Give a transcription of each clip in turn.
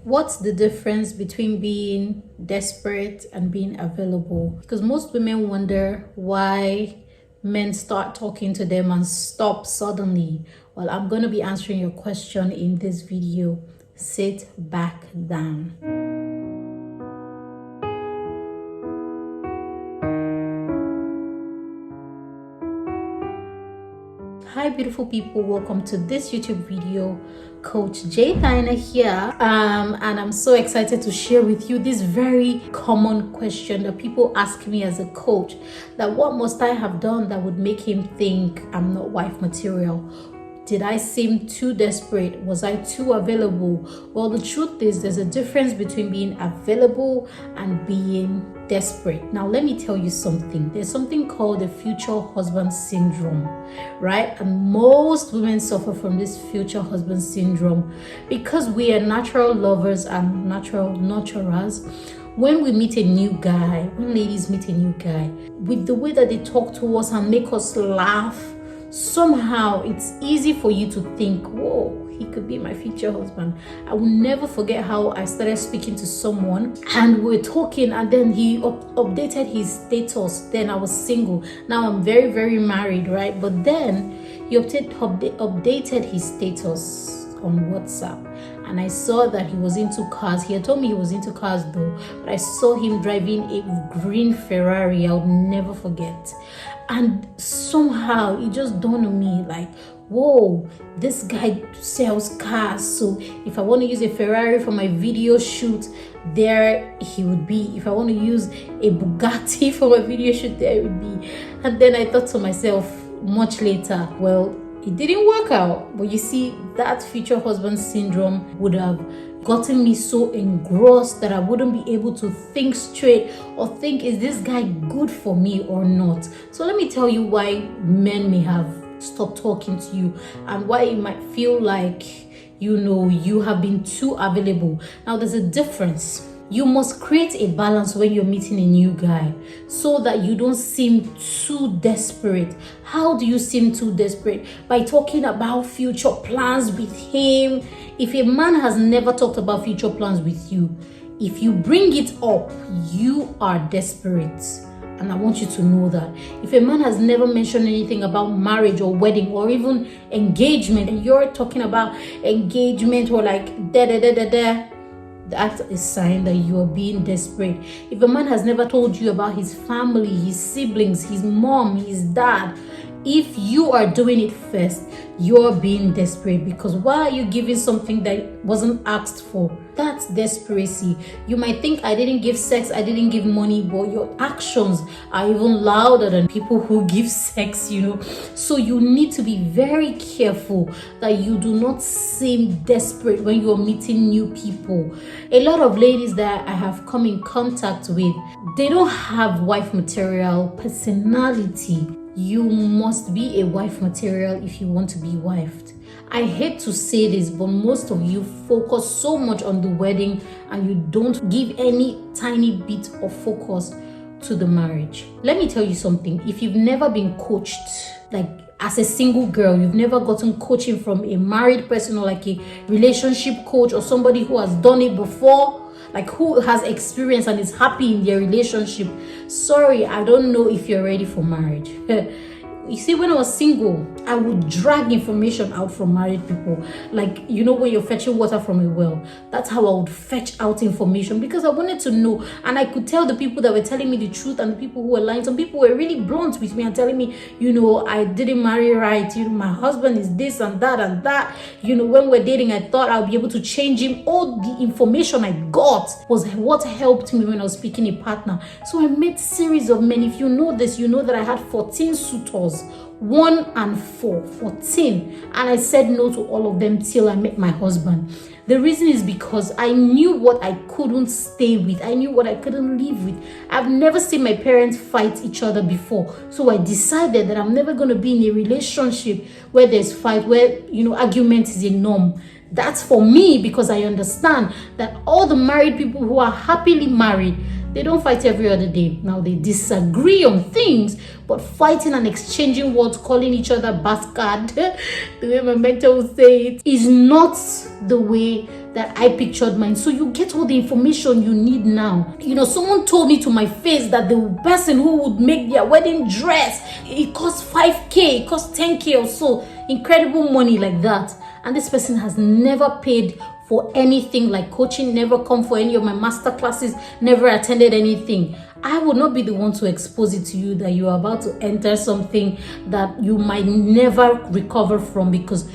What's the difference between being desperate and being available? Because most women wonder why men start talking to them and stop suddenly. Well, I'm going to be answering your question in this video. Sit back down. Hi beautiful people, welcome to this YouTube video. Coach Thyna here, and I'm so excited to share with you this very common question that people ask me as a coach, that what must I have done that would make him think I'm not wife material? Did I seem too desperate? Was I too available? Well, the truth is there's a difference between being available and being desperate. Now, let me tell you something. There's something called the future husband syndrome, right? And most women suffer from this future husband syndrome because we are natural lovers and natural nurturers. When we meet a new guy, when ladies meet a new guy, with the way that they talk to us and make us laugh, somehow it's easy for you to think, whoa, he could be my future husband. I will never forget how I started speaking to someone and we were talking, and then he updated his status. Then I was single. Now I'm very, very married, right? But then he updated his status on WhatsApp, and I saw that he was into cars. He had told me he was into cars though, but I saw him driving a green Ferrari. I would never forget. And somehow it just dawned on me like, whoa, this guy sells cars. So if I want to use a Ferrari for my video shoot, there he would be. If I want to use a Bugatti for my video shoot, there it would be. And then I thought to myself much later, well, it didn't work out. But you see, that future husband syndrome would have gotten me so engrossed that I wouldn't be able to think straight or think, is this guy good for me or not? So let me tell you why men may have stopped talking to you and why you might feel like, you have been too available. Now, there's a difference. You must create a balance when you're meeting a new guy so that you don't seem too desperate. How do you seem too desperate? By talking about future plans with him. If a man has never talked about future plans with you, if you bring it up, you are desperate. And I want you to know that. If a man has never mentioned anything about marriage or wedding or even engagement, and you're talking about engagement or like that's a sign that you are being desperate. If a man has never told you about his family, his siblings, his mom, his dad, if you are doing it first, you're being desperate. Because why are you giving something that wasn't asked for? That's desperation. You might think, I didn't give sex, I didn't give money, but your actions are even louder than people who give sex, So you need to be very careful that you do not seem desperate when you're meeting new people. A lot of ladies that I have come in contact with, they don't have wife material personality. You must be a wife material if you want to be wifed. I hate to say this, but most of you focus so much on the wedding and you don't give any tiny bit of focus to the marriage. Let me tell you something. If you've never been coached, like as a single girl, you've never gotten coaching from a married person or like a relationship coach or somebody who has done it before, like who has experience and is happy in their relationship, sorry, I don't know if you're ready for marriage. You see, when I was single, I would drag information out from married people. Like, when you're fetching water from a well, that's how I would fetch out information because I wanted to know. And I could tell the people that were telling me the truth and the people who were lying. Some people were really blunt with me and telling me, I didn't marry right. My husband is this and that and that. When we're dating, I thought I'll be able to change him. All the information I got was what helped me when I was picking a partner. So I met series of men. If you know this, you know that I had 14 suitors. 1 and 4, 14, and I said no to all of them till I met my husband. The reason is because I knew what I couldn't stay with. I knew what I couldn't live with. I've never seen my parents fight each other before, so I decided that I'm never going to be in a relationship where there's fight, where argument is a norm. That's for me because I understand that all the married people who are happily married, They don't fight every other day. Now they disagree on things, but fighting and exchanging words, calling each other bastard, the way my mentor would say it, is not the way that I pictured mine. So you get all the information you need now. Someone told me to my face that the person who would make their wedding dress, it costs 5K, it costs 10K or so. Incredible money like that. And this person has never paid for anything like coaching, never come for any of my master classes, never attended anything. I will not be the one to expose it to you that you are about to enter something that you might never recover from, because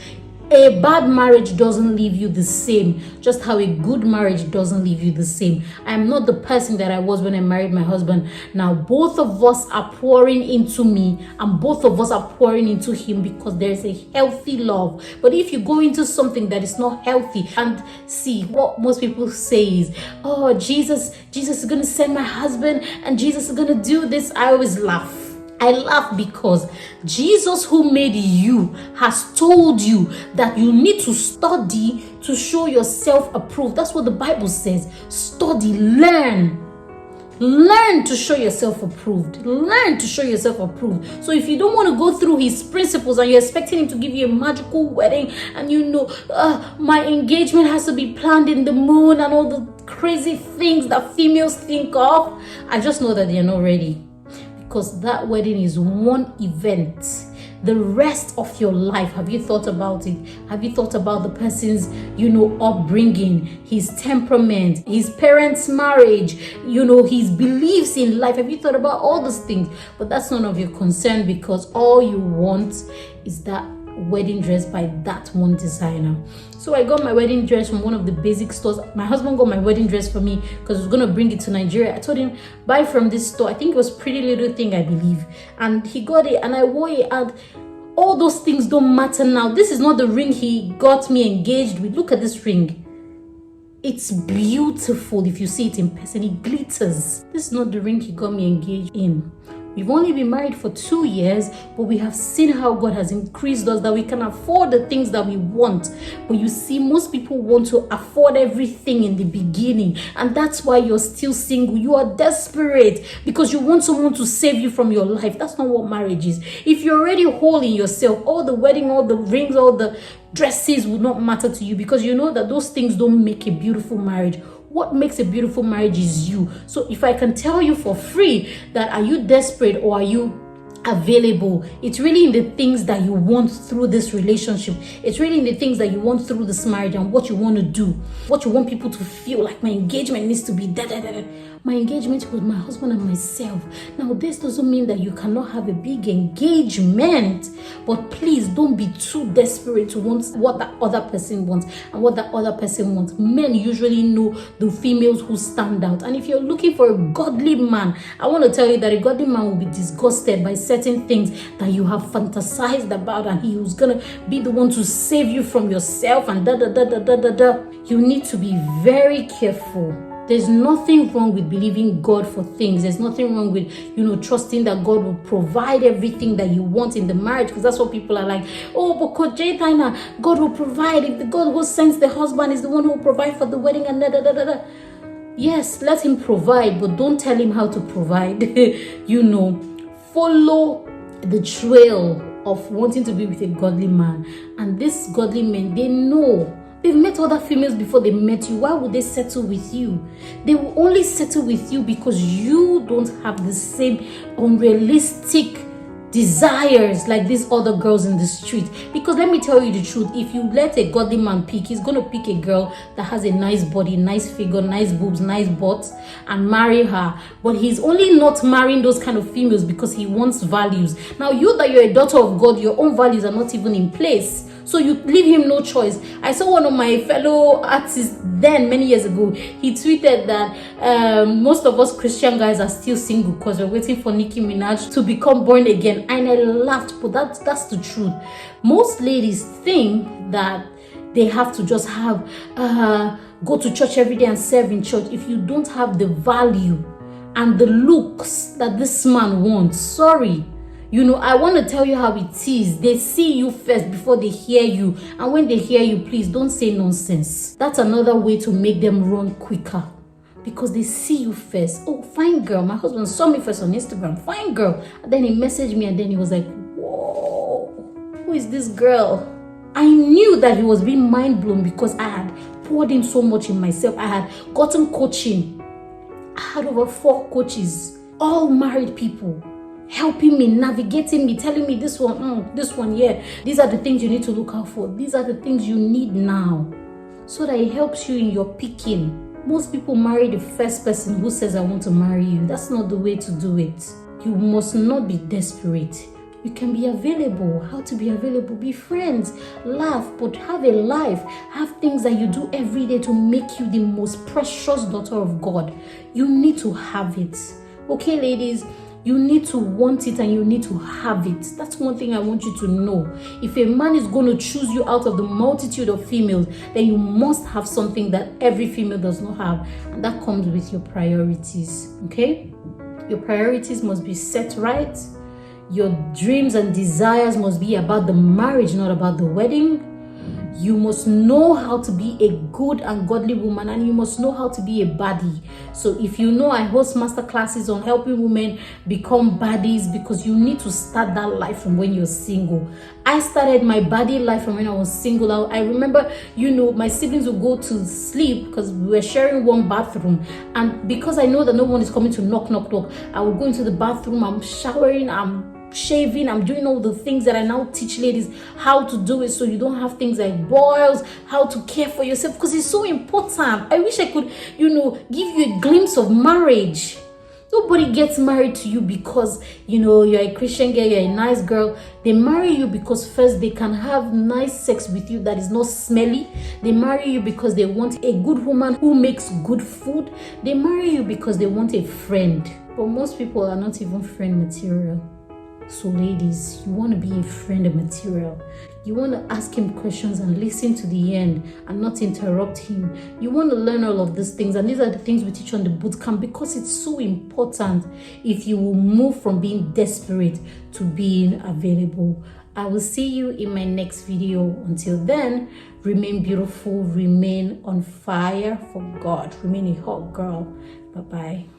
a bad marriage doesn't leave you the same, just how a good marriage doesn't leave you the same. I am not the person that I was when I married my husband. Now both of us are pouring into me, and both of us are pouring into him, because there is a healthy love. But if you go into something that is not healthy, and see what most people say is, oh, Jesus is going to send my husband, and Jesus is going to do this, I always laugh. I laugh because Jesus, who made you, has told you that you need to study to show yourself approved. That's what the Bible says. Study, learn. Learn to show yourself approved. Learn to show yourself approved. So if you don't want to go through his principles and you're expecting him to give you a magical wedding, and my engagement has to be planned in the moon and all the crazy things that females think of, I just know that they're not ready. Because that wedding is one event. The rest of your life, have you thought about it? Have you thought about the person's, upbringing, his temperament, his parents' marriage, his beliefs in life? Have you thought about all those things? But that's none of your concern, because all you want is that wedding dress by that one designer. So I got my wedding dress from one of the basic stores. My husband got my wedding dress for me because he was going to bring it to Nigeria. I told him, buy from this store. I think it was Pretty Little Thing, I believe. And he got it and I wore it, and all those things don't matter now. This is not the ring he got me engaged with. Look at this ring. It's beautiful. If you see it in person, it glitters. This is not the ring he got me engaged in. We've only been married for 2 years, but we have seen how God has increased us, that we can afford the things that we want. But you see, most people want to afford everything in the beginning, and that's why you're still single. You are desperate because you want someone to save you from your life. That's not what marriage is. If you're already whole in yourself, all the wedding, all the rings, all the dresses would not matter to you, because you know that those things don't make a beautiful marriage. What makes a beautiful marriage is you. So if I can tell you for free that, are you desperate or are you available? It's really in the things that you want through this relationship. It's really in the things that you want through this marriage, and what you want to do, what you want people to feel like. My engagement needs to be my engagement with my husband and myself. Now, this doesn't mean that you cannot have a big engagement, but please don't be too desperate to want what that other person wants and what that other person wants. Men usually know the females who stand out. And if you're looking for a godly man, I want to tell you that a godly man will be disgusted by certain things that you have fantasized about, and he was gonna be the one to save you from yourself and You need to be very careful. There's nothing wrong with believing God for things. There's nothing wrong with, trusting that God will provide everything that you want in the marriage, because that's what people are like, oh, but Coach Thyna, God will provide. If the God who sends the husband is the one who will provide for the wedding and Yes, let him provide, but don't tell him how to provide. Follow the trail of wanting to be with a godly man. And these godly men, they know. They've met other females before they met you. Why would they settle with you? They will only settle with you because you don't have the same unrealistic desires like these other girls in the street. Because let me tell you the truth, if you let a godly man pick, he's going to pick a girl that has a nice body, nice figure, nice boobs, nice butts, and marry her. But he's only not marrying those kind of females because he wants values. Now, you that you're a daughter of God, your own values are not even in place. So you leave him no choice. I saw one of my fellow artists then, many years ago, he tweeted that most of us Christian guys are still single because we're waiting for Nicki Minaj to become born again. And I laughed, but that's the truth. Most ladies think that they have to just have, go to church every day and serve in church. If you don't have the value and the looks that this man wants, sorry. I want to tell you how it is. They see you first before they hear you. And when they hear you, please don't say nonsense. That's another way to make them run quicker. because they see you first. Oh, fine girl. My husband saw me first on Instagram. Fine girl. And then he messaged me and then he was like, whoa, who is this girl? I knew that he was being mind blown because I had poured in so much in myself. I had gotten coaching. I had over 4 coaches, all married people, helping me, navigating me, telling me this one, yeah. These are the things you need to look out for. These are the things you need now, so that it helps you in your picking. Most people marry the first person who says, I want to marry you. That's not the way to do it. You must not be desperate. You can be available. How to be available? Be friends, laugh, but have a life. Have things that you do every day to make you the most precious daughter of God. You need to have it. Okay, ladies? You need to want it and you need to have it. That's one thing I want you to know. If a man is going to choose you out of the multitude of females, then you must have something that every female does not have. And that comes with your priorities. Okay? Your priorities must be set right. Your dreams and desires must be about the marriage, not about the wedding. You must know how to be a good and godly woman, and you must know how to be a baddie. So if you know, I host master classes on helping women become baddies, because you need to start that life from when you're single. I started my baddie life from when I was single. I remember, my siblings would go to sleep because we were sharing one bathroom, and because I know that no one is coming to knock, I would go into the bathroom, I'm showering, I'm shaving, I'm doing all the things that I now teach ladies how to do it, so you don't have things like boils, how to care for yourself, because it's so important. I wish I could, give you a glimpse of marriage. Nobody gets married to you because, you're a Christian girl, you're a nice girl. They marry you because first they can have nice sex with you that is not smelly. They marry you because they want a good woman who makes good food. They marry you because they want a friend. But most people are not even friend material. So ladies, you want to be a friend material. You want to ask him questions and listen to the end and not interrupt him. You want to learn all of these things, and these are the things we teach on the bootcamp, because it's so important if you will move from being desperate to being available. I will see you in my next video. Until then, remain beautiful, remain on fire for God, remain a hot girl. Bye-bye.